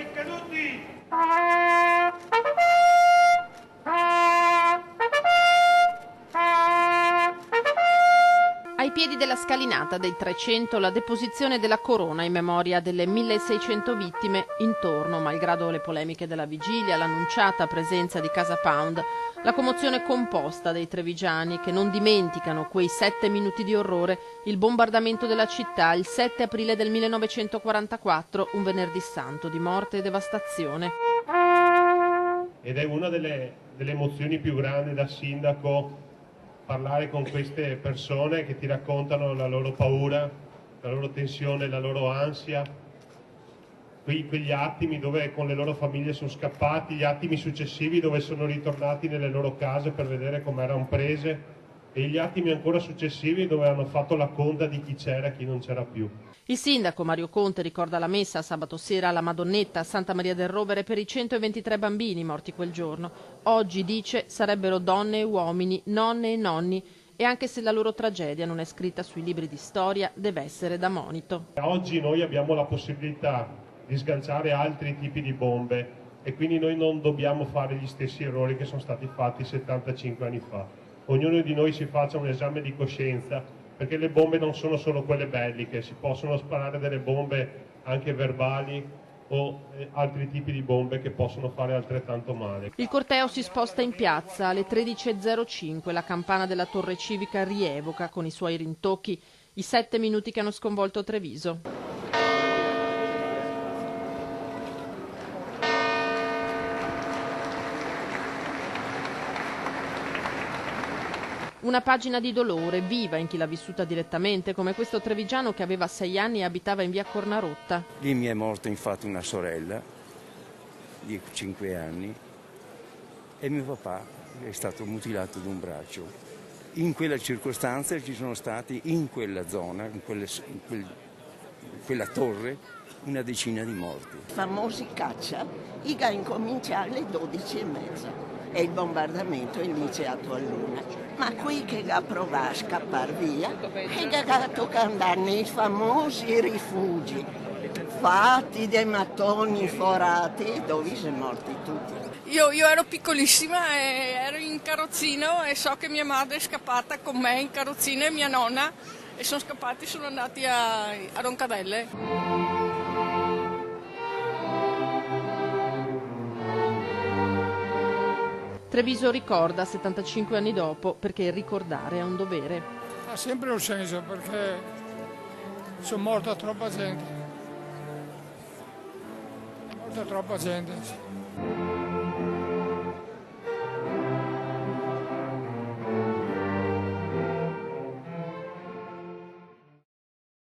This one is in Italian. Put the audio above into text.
ai caduti! Ai piedi della scalinata dei 300 la deposizione della corona in memoria delle 1600 vittime. Intorno, malgrado le polemiche della vigilia, l'annunciata presenza di Casa Pound, la commozione composta dei trevigiani che non dimenticano quei 7 minuti di orrore, il bombardamento della città il 7 aprile del 1944, un venerdì santo di morte e devastazione. Ed è una delle emozioni più grandi da sindaco, parlare con queste persone che ti raccontano la loro paura, la loro tensione, la loro ansia, quegli attimi dove con le loro famiglie sono scappati, gli attimi successivi dove sono ritornati nelle loro case per vedere come erano prese, e gli attimi ancora successivi dove hanno fatto la conta di chi c'era e chi non c'era più. Il sindaco Mario Conte ricorda la messa sabato sera alla Madonnetta a Santa Maria del Rovere per i 123 bambini morti quel giorno. Oggi, dice, sarebbero donne e uomini, nonne e nonni, e anche se la loro tragedia non è scritta sui libri di storia, deve essere da monito. Oggi noi abbiamo la possibilità di sganciare altri tipi di bombe e quindi noi non dobbiamo fare gli stessi errori che sono stati fatti 75 anni fa. Ognuno di noi si faccia un esame di coscienza, perché le bombe non sono solo quelle belliche, si possono sparare delle bombe anche verbali o altri tipi di bombe che possono fare altrettanto male. Il corteo si sposta in piazza alle 13.05, la campana della Torre Civica rievoca con i suoi rintocchi i 7 minuti che hanno sconvolto Treviso. Una pagina di dolore, viva in chi l'ha vissuta direttamente, come questo trevigiano che aveva 6 anni e abitava in via Cornarotta. Lì mi è morta infatti una sorella di 5 anni e mio papà è stato mutilato d'un braccio. In quella circostanza ci sono stati in quella zona, in quella torre, una decina di morti. Famosi caccia, che incomincia alle 12:30 e il bombardamento è iniziato all'1. Ma qui che ha provato a scappare via e che ha toccato andare nei famosi rifugi fatti dei mattoni forati dove sono morti tutti. Io ero piccolissima e ero in carrozzino e so che mia madre è scappata con me in carrozzino e mia nonna e sono scappati, sono andati a Roncadelle. Treviso ricorda 75 anni dopo perché ricordare è un dovere. Ha sempre un senso perché sono morta troppa gente. È morta troppa gente.